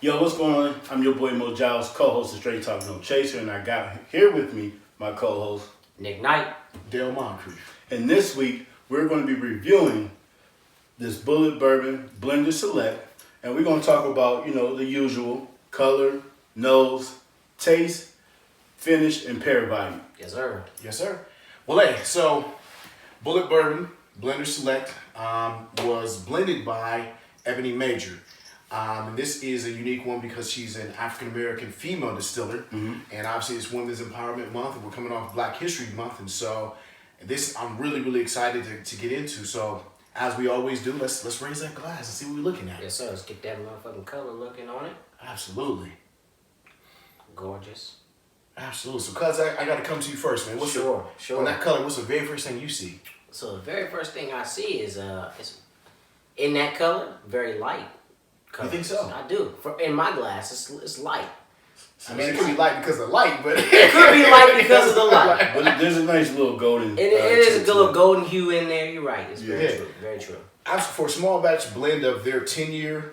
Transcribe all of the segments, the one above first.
Yo, what's going on? I'm your boy Mo Giles, co-host of Straight Talk No Chaser, and I got here with me my co-host Nick Knight, Dale Moncrief. And this week we're going to be reviewing this Bulliet Bourbon Blenders Select, and we're going to talk about, you know, the usual color, nose, taste, finish, and pair value. Yes, sir. Yes, sir. Well, hey, so Bulliet Bourbon Blenders Select was blended by Eboni Major. And this is a unique one because she's an African-American female distiller. Mm-hmm. And obviously it's Women's Empowerment Month, and we're coming off Black History Month. And so this I'm really, really excited to get into. So as we always do, let's raise that glass and see what we're looking at. Yes, sir. Let's get that motherfucking color looking on it. Absolutely. Gorgeous. Absolutely. So, cuz, I got to come to you first, man. Sure. On that color, what's the very first thing you see? So the very first thing I see is it's in that color, very light. You think so? I do. In my glass, it's light. I mean, it could be light because of the light, but it could be light because of the light. But there's a nice little golden. It is a little golden hue in there. You're right. It's very true. Very true. For a small batch blend of their 10-year,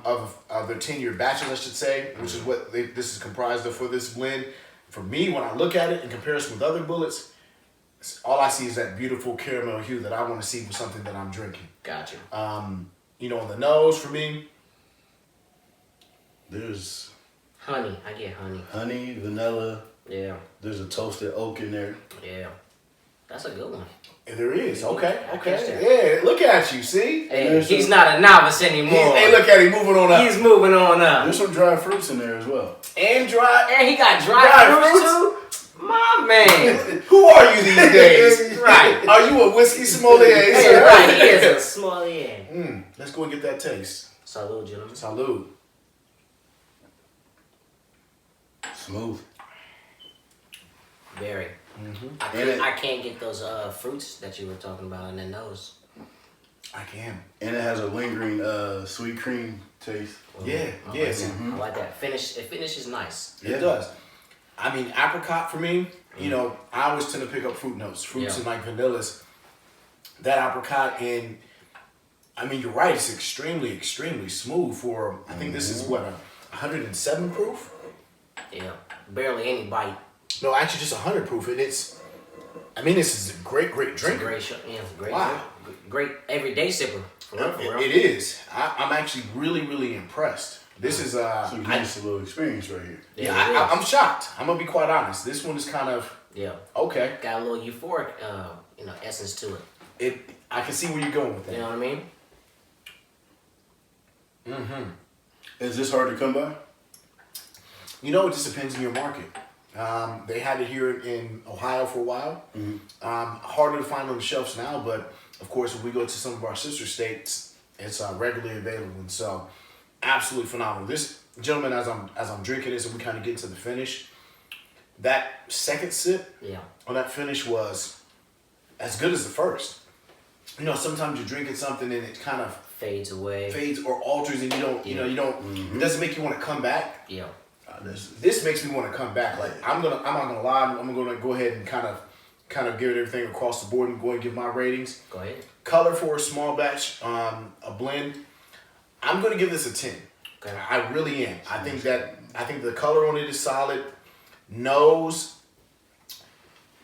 of their 10-year batches, I should say, which is what this is comprised of for this blend. For me, when I look at it in comparison with other bullets, all I see is that beautiful caramel hue that I want to see for something that I'm drinking. Gotcha. You know, on the nose for me, there's honey. I get honey. Honey, vanilla. Yeah. There's a toasted oak in there. Yeah. That's a good one. There is. Okay. Yeah, look at you. See? Hey, he's not a novice anymore. Hey, look at him moving on up. He's moving on up. There's some dried fruits in there as well. And he got dry fruits too? My man. Who are you these days? Right. Are you a whiskey sommelier? Hey, right. He is a sommelier. Let's go and get that taste. Salud, gentlemen. Salud. Smooth. Very. Mm-hmm. I can't get those fruits that you were talking about in the nose. I can. And it has a lingering sweet cream taste. Yeah, yes. I like that. It finishes nice. It does. I mean, apricot for me, you know, I always tend to pick up fruit notes. Fruits and like vanillas. That apricot, and I mean, you're right, it's extremely, extremely smooth for, I think this is what, 107 proof? Yeah, barely any bite. No, actually just 100 proof, and it's, I mean, this is a great drink. It's a great, wow. Great everyday sipper. For real. It is. I'm actually really, really impressed. This is so you get a little experience right here. Yeah, I'm shocked. I'm gonna be quite honest. This one is kind of okay. Got a little euphoric, essence to it. I can see where you're going with that. You know what I mean? Mm-hmm. Is this hard to come by? You know, it just depends on your market. They had it here in Ohio for a while. Mm-hmm. Harder to find on the shelves now, but of course, if we go to some of our sister states, it's regularly available. And so, absolutely phenomenal. This gentleman, as I'm drinking this, and we kind of get into the finish, that second sip on that finish was as good as the first. You know, sometimes you're drinking something and it kind of fades or alters, and you don't. It doesn't make you want to come back. Yeah. This makes me want to come back. Like I'm not gonna lie. I'm gonna go ahead and kind of give it everything across the board and go and give my ratings. Go ahead. Color for a small batch, a blend. I'm gonna give this a 10. Okay. I really am. I think the color on it is solid. Nose.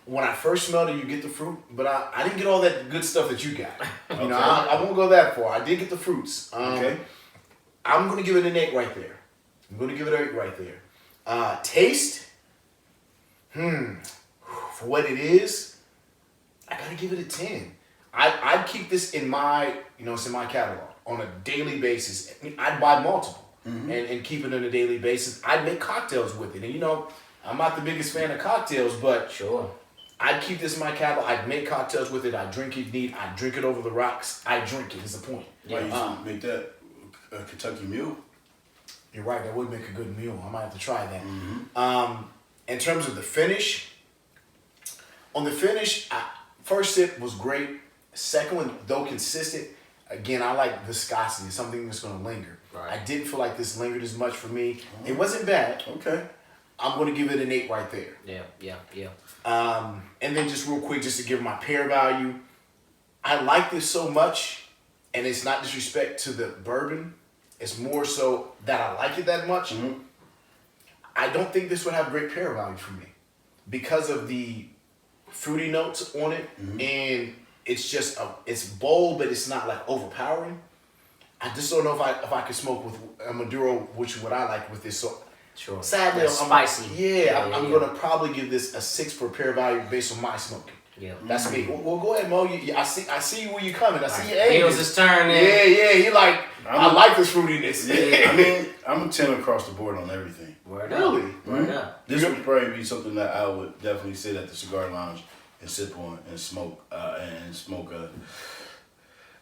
When I first smelled it, you get the fruit, but I didn't get all that good stuff that you got. You know, I won't go that far. I did get the fruits. Okay. I'm gonna give it an 8 right there. Taste. For what it is, I gotta give it a 10. I'd keep this in my, it's in my catalog on a daily basis. I'd buy multiple and keep it on a daily basis. I'd make cocktails with it. And I'm not the biggest fan of cocktails, but sure, I'd keep this in my catalog. I'd make cocktails with it. I'd drink it neat. I'd drink it over the rocks. I drink it is the point. Yeah. You make that a Kentucky Mule? You're right. That would make a good mule. I might have to try that. In terms of the finish, first sip was great. Second one, though consistent, again, I like viscosity, something that's going to linger. Right. I didn't feel like this lingered as much for me. It wasn't bad. Okay. I'm going to give it an 8 right there. Yeah. And then just real quick, just to give my pair value, I like this so much, and it's not disrespect to the bourbon. It's more so that I like it that much. Mm-hmm. I don't think this would have great pair value for me because of the fruity notes on it, and it's just it's bold, but it's not like overpowering. I just don't know if I could smoke with a Maduro, which what I like with this. So Sure. sadly, That's spicy. I'm gonna probably give this a 6 for pair value based on my smoking. Yeah. That's me. Well, go ahead, Mo. I see where you coming. I see your Wheels age. is turning. Yeah. He like I like this fruitiness. Yeah, I mean, I'm a 10 across the board on everything. Word up. Really? Word up. This would probably be something that I would definitely sit at the cigar lounge and sip on and smoke.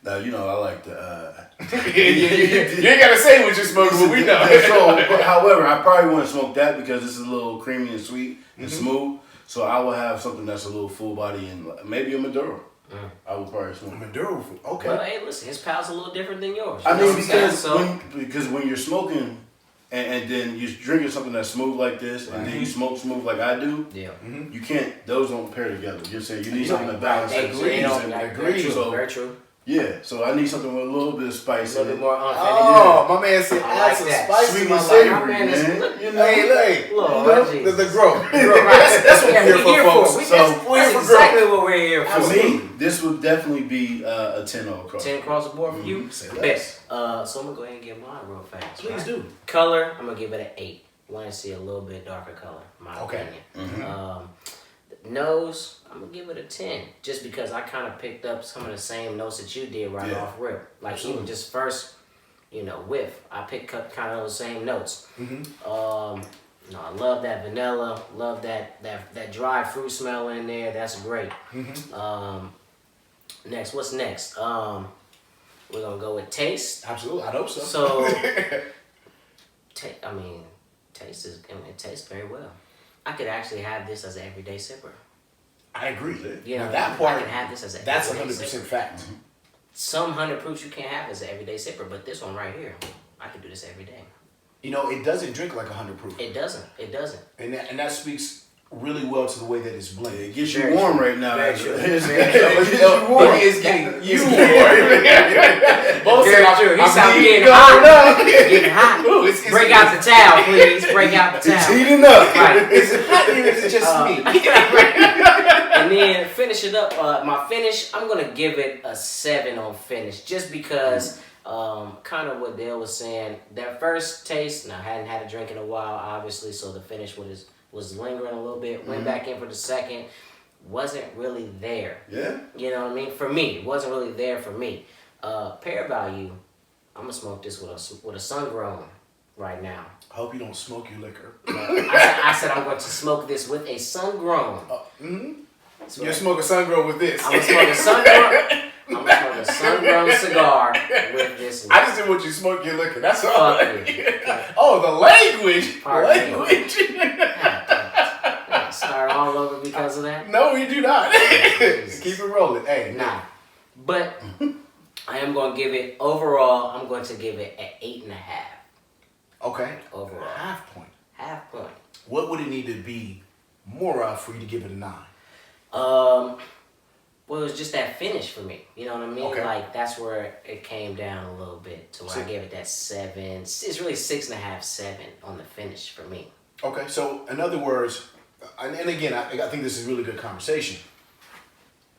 Now, you know, I like the. You ain't gotta say what you're smoking, but we know. But however, I probably wouldn't smoke that because this is a little creamy and sweet and smooth. So I will have something that's a little full body and maybe a Maduro. I would probably smoke. Maduro, okay. Well, hey, listen, his palate's a little different than yours. I You know mean, what I'm saying? because when you're smoking and then you're drinking something that's smooth like this, and then you smoke smooth like I do, you can't. Those don't pair together. You're saying you need something to balance. They don't. Agreed. Very true. Yeah, so I need something with a little bit of spice. A little in bit it. more unfettered. Oh, my man said I add like some that. spice Sweet in my and life. savory, My man is- man. look, You know? Hey, Lord, the Jesus. growth. That's what we're here for, folks. So- We're here That's for exactly growth. what we're here for. For me, this would definitely be a 10 all across. 10 across the board for you? Say Bet. less. So I'm going to go ahead and get mine real fast. Please right? do. Color, I'm going to give it an 8. Want to see a little bit darker color, in my Okay. opinion. Nose, I'm going to give it a 10. Just because I kind of picked up some of the same notes that you did right off rip. Like even just first, whiff. I picked up kind of those same notes. I love that vanilla. Love that dry fruit smell in there. That's great. Next, what's next? We're going to go with taste. Absolutely, I hope so. So, taste it tastes very well. I could actually have this as an everyday sipper. I agree. You know, Now, that part, I can have this as an that's everyday 100% sipper. fact. Some 100 proofs you can't have as an everyday sipper, but this one right here, I can do this every day. It doesn't drink like 100 proof. It doesn't. And that speaks really well to the way that it's blended. It gets you Very warm true. right now. Very true. It gets It you warm. is getting you warm. Both Very said, true. He I'm sound heating getting up. hot. Getting hot. Ooh, it's Break out the towel, please. Break out the It's towel. heating up. Right. Is it hot or is it just me? And then finish it up. My finish, I'm gonna give it a 7 on finish, just because kind of what Dale was saying. That first taste, now I hadn't had a drink in a while, obviously, so the finish was lingering a little bit. Went back in for the second, wasn't really there. Yeah. You know what I mean? For me, it wasn't really there for me. Pair value, I'm gonna smoke this with a sun grown right now. I hope you don't smoke your liquor. I said I'm going to smoke this with a sun grown. You're smoking sun-grown with this. I'm gonna smoke a sun-grown cigar with this. I just didn't want you to smoke your liquor. That's all. Fuck you. Oh, the language. Pardon me. Language. Start all over because of that? No, we do not. Jesus. Keep it rolling. Hey, Nah. But I am going to give it, overall, I'm going to give it an 8.5. Okay. Overall. Half point. Half point. What would it need to be more of for you to give it a 9? Well, it was just that finish for me. You know what I mean? Okay. Like, that's where it came down a little bit to where I gave it that 7. It's really 6.5, 7 on the finish for me. Okay, so in other words, and again, I think this is a really good conversation.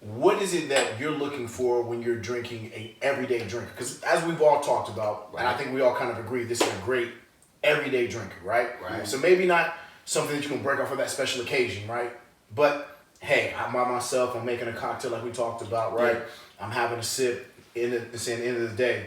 What is it that you're looking for when you're drinking a everyday drinker? Because as we've all talked about, and I think we all kind of agree, this is a great everyday drinker, right? Right. So maybe not something that you can break off for that special occasion, right? But hey, I'm by myself, I'm making a cocktail like we talked about, right? Yeah. I'm having a sip, it's the end of the day.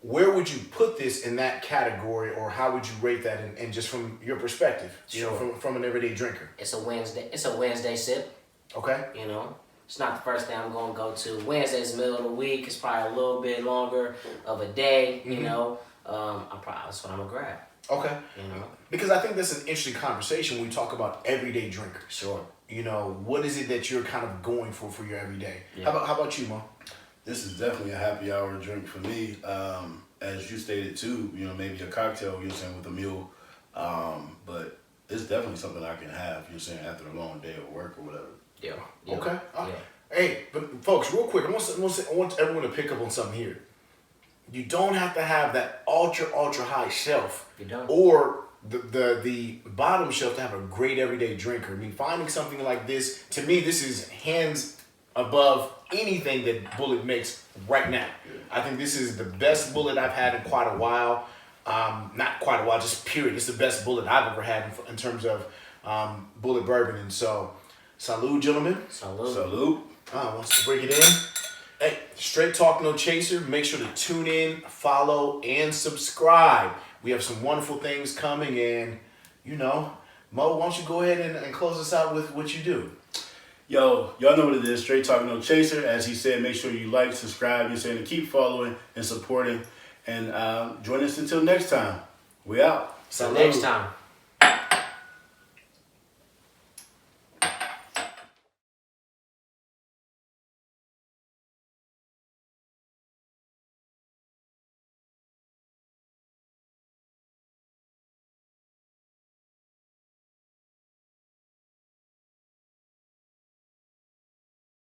Where would you put this in that category, or how would you rate that in just from your perspective, Sure. from an everyday drinker? It's a Wednesday sip. Okay. You know, it's not the first thing I'm gonna go to. Wednesday's the middle of the week. It's probably a little bit longer of a day. You know, that's what I'm gonna grab. Okay. You know, because I think that's an interesting conversation when we talk about everyday drinkers. Sure. You know, what is it that you're kind of going for your everyday? Yeah. How about you, Mo? This is definitely a happy hour drink for me. As you stated too, maybe a cocktail, you're saying, with a meal. But it's definitely something I can have, you're saying, after a long day of work or whatever. Yeah. Okay. Yeah. Hey, but folks, real quick, I want everyone to pick up on something here. You don't have to have that ultra high shelf, You don't. or the bottom shelf to have a great everyday drinker. I mean, finding something like this, to me, this is hands above anything that Bulliet makes right now. I think this is the best Bulliet I've had in quite a while. Not quite a while, just period. It's the best Bulliet I've ever had in terms of Bulliet bourbon. And so, salud, gentlemen. Salud. Salute. Wants to break it in. Hey, straight talk, no chaser. Make sure to tune in, follow, and subscribe. We have some wonderful things coming, and Mo, why don't you go ahead and close us out with what you do? Yo, y'all know what it is. Straight talking, no chaser. As he said, make sure you like, subscribe, and keep following and supporting. And join us until next time. We out. Till next time.